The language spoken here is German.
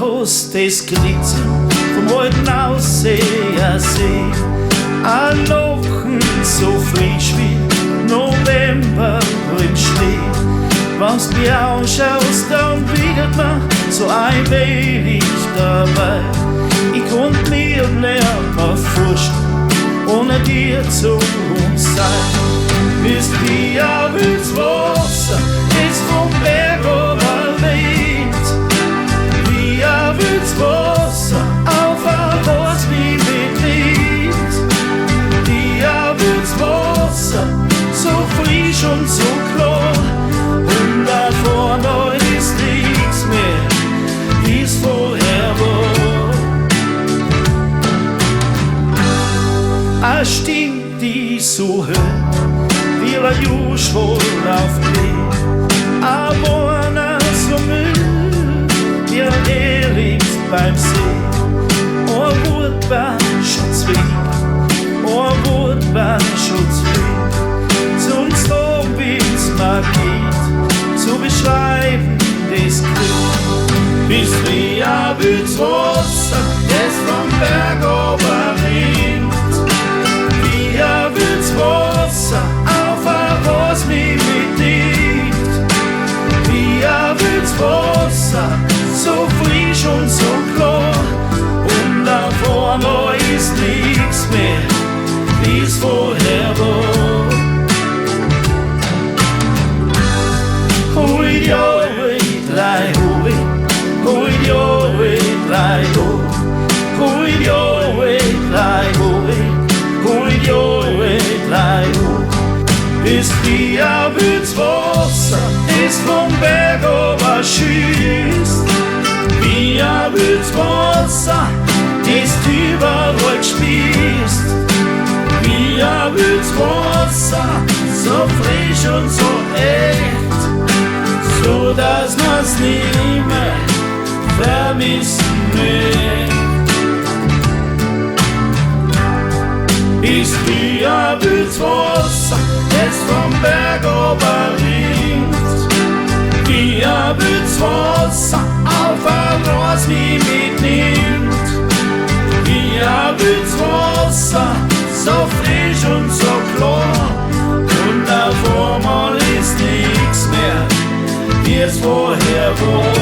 bloß das Glitzern vom alten Aussehersee. Ein Lachen so frisch wie November im Schnee. Wenn's mich anschaust, dann bietet man so ein wenig dabei. Ich konnt mir nimmer vorstellen, ohne dir zu sein. Bist wie ein wildes Wasser, ist vom Berg überweht. Wie ein wildes Wasser, auf ein was wie mitnimmt. Wie ein wildes Wasser, so frisch und so klar. Und da vorne ist nichts mehr, wie's vorher war. Eine Stimme, die so hört, wie ein Juschwohl auf Klee. Ein Warner so müde, wie ein Elix beim See. Ein Wort war schon zu wenig, ein Wort war schon zu wenig. Sonst oben wie's mal geht, zu beschreiben das Glück. Bist wie ein wildes Wasser, das vom Berg runterrinnt. Wie ein wildes Wasser, auf ein was mich mitnimmt. Wie ein wildes Wasser, so frisch und so klar. Und da vorne ist nichts mehr, wie's vorher war. Hui, ja, lei, hui. Hui, ja, lei, hui. Hui, ja, lei, hui. Hui, ja, lei, hui. Bist wie ein wildes Wasser, das vom Berg ober schießt. Wie ein wildes Wasser, das überall spießt. Wie ein wildes Wasser, so frisch und so echt, so dass man's nie mehr vermissen will. Ist wie ein wildes Wasser, das vom Berg runterrinnt. Wie ein wildes Wasser, auf ein was mich mitnimmt. Wie ein wildes Wasser, so frisch und so klar. Und auf einmal ist nichts mehr, wie es vorher war.